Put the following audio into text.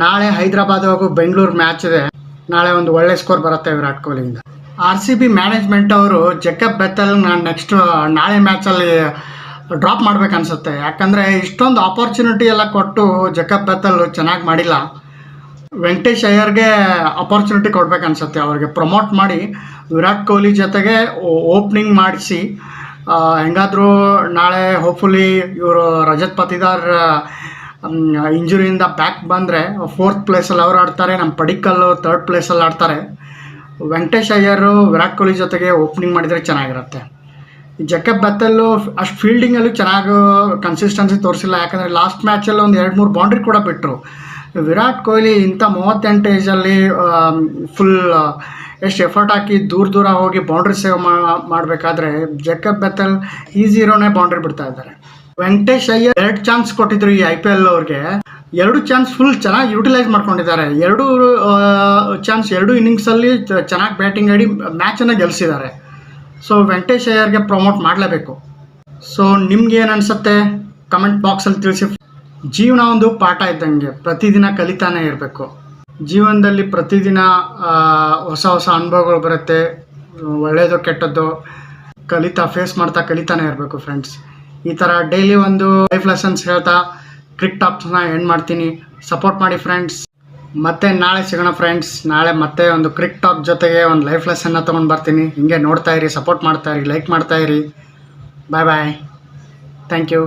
ನಾಳೆ ಹೈದರಾಬಾದ್ ಹಾಗೂ ಬೆಂಗಳೂರು ಮ್ಯಾಚ್ ಇದೆ. ನಾಳೆ ಒಂದು ಒಳ್ಳೆ ಸ್ಕೋರ್ ಬರುತ್ತೆ ವಿರಾಟ್ ಕೊಹ್ಲಿಯಿಂದ. RCB ಮ್ಯಾನೇಜ್ಮೆಂಟ್ ಅವರು ಜೇಕಬ್ ಬೆಥೆಲ್ ನೆಕ್ಸ್ಟ್ ನಾಳೆ ಮ್ಯಾಚಲ್ಲಿ ಡ್ರಾಪ್ ಮಾಡ್ಬೇಕನ್ಸುತ್ತೆ. ಯಾಕಂದರೆ ಇಷ್ಟೊಂದು ಆಪರ್ಚುನಿಟಿ ಎಲ್ಲ ಕೊಟ್ಟು ಜೇಕಬ್ ಬೆಥೆಲ್ ಚೆನ್ನಾಗಿ ಮಾಡಿಲ್ಲ. ವೆಂಕಟೇಶ್ ಅಯ್ಯರ್ಗೆ ಅಪರ್ಚುನಿಟಿ ಕೊಡ್ಬೇಕನ್ಸುತ್ತೆ. ಅವ್ರಿಗೆ ಪ್ರಮೋಟ್ ಮಾಡಿ ವಿರಾಟ್ ಕೊಹ್ಲಿ ಜೊತೆಗೆ ಓಪನಿಂಗ್ ಮಾಡಿಸಿ ಹೆಂಗಾದರೂ ನಾಳೆ ಹೋಪ್ಫುಲಿ ಇವರು ರಜತ್ ಪತಿದಾರ್ ಇಂಜುರಿಯಿಂದ ಬ್ಯಾಕ್ ಬಂದರೆ 4th ಪ್ಲೇಸಲ್ಲಿ ಅವ್ರು ಆಡ್ತಾರೆ, ನಮ್ಮ ಪಡಿಕ್ಕಲ್ಲು 3rd ಪ್ಲೇಸಲ್ಲಿ ಆಡ್ತಾರೆ. ವೆಂಕಟೇಶ್ ಅಯ್ಯರು ವಿರಾಟ್ ಕೊಹ್ಲಿ ಜೊತೆಗೆ ಓಪನಿಂಗ್ ಮಾಡಿದರೆ ಚೆನ್ನಾಗಿರುತ್ತೆ. ಜೇಕಬ್ ಬೆಥೆಲ್ಲು ಅಷ್ಟು ಫೀಲ್ಡಿಂಗಲ್ಲೂ ಚೆನ್ನಾಗಿ ಕನ್ಸಿಸ್ಟೆನ್ಸಿ ತೋರಿಸಿಲ್ಲ. ಯಾಕಂದರೆ ಲಾಸ್ಟ್ ಮ್ಯಾಚಲ್ಲಿ ಒಂದು 2-3 ಬೌಂಡ್ರಿ ಕೂಡ ಬಿಟ್ಟರು. ವಿರಾಟ್ ಕೊಹ್ಲಿ ಇಂಥ 38 ಏಜಲ್ಲಿ ಫುಲ್ ಎಷ್ಟು ಎಫರ್ಟ್ ಹಾಕಿ ದೂರ ಹೋಗಿ ಬೌಂಡ್ರಿ ಸೇವ್ ಮಾಡಬೇಕಾದ್ರೆ ಜೇಕಬ್ ಬೆಥೆಲ್ ಈಸಿರೋನೇ ಬೌಂಡ್ರಿ ಬಿಡ್ತಾ ಇದ್ದಾರೆ. ವೆಂಕಟೇಶ್ ಅಯ್ಯರ್ 2 ಚಾನ್ಸ್ ಕೊಟ್ಟಿದ್ರು ಈ IPL ಅವ್ರಿಗೆ. 2 ಚಾನ್ಸ್ ಫುಲ್ ಚೆನ್ನಾಗಿ ಯೂಟಿಲೈಸ್ ಮಾಡ್ಕೊಂಡಿದ್ದಾರೆ. 2 ಚಾನ್ಸ್ 2 ಇನ್ನಿಂಗ್ಸಲ್ಲಿ ಚೆನ್ನಾಗಿ ಬ್ಯಾಟಿಂಗ್ ಆಡಿ ಮ್ಯಾಚನ್ನು ಗೆಲ್ಲಿಸಿದ್ದಾರೆ. ಸೊ ವೆಂಕಟೇಶ್ ಅಯ್ಯರ್ಗೆ ಪ್ರಮೋಟ್ ಮಾಡಲೇಬೇಕು. ಸೊ ನಿಮ್ಗೆ ಏನು ಅನಿಸುತ್ತೆ ಕಮೆಂಟ್ ಬಾಕ್ಸಲ್ಲಿ ತಿಳಿಸಿ. ಜೀವನ ಒಂದು ಪಾಠ ಇದ್ದಂಗೆ, ಪ್ರತಿದಿನ ಕಲಿತಾನೇ ಇರಬೇಕು. ಜೀವನದಲ್ಲಿ ಪ್ರತಿದಿನ ಹೊಸ ಅನುಭವಗಳು ಬರುತ್ತೆ, ಒಳ್ಳೆಯದು ಕೆಟ್ಟದ್ದು ಫೇಸ್ ಮಾಡ್ತಾ ಕಲಿತಾನೆ ಇರಬೇಕು ಫ್ರೆಂಡ್ಸ್. ಈ ಥರ ಡೈಲಿ ಒಂದು ಲೈಫ್ ಲೆಸನ್ಸ್ ಹೇಳ್ತಾ ಕ್ರಿಕ್ ಟಾಕ್ಸ್ನ ಎಂಡ್ ಮಾಡ್ತೀನಿ. ಸಪೋರ್ಟ್ ಮಾಡಿ ಫ್ರೆಂಡ್ಸ್. ಮತ್ತೆ ನಾಳೆ ಸಿಗೋಣ ಫ್ರೆಂಡ್ಸ್. ನಾಳೆ ಮತ್ತೆ ಒಂದು ಕ್ರಿಕ್ ಟಾಕ್ ಜೊತೆಗೆ ಒಂದು ಲೈಫ್ ಲೆಸನ್ನ ತೊಗೊಂಡು ಬರ್ತೀನಿ. ಹಿಂಗೆ ನೋಡ್ತಾ ಇರಿ, ಸಪೋರ್ಟ್ ಮಾಡ್ತಾ ಇರಿ, ಲೈಕ್ ಮಾಡ್ತಾ ಇರಿ. Bye bye. Thank you.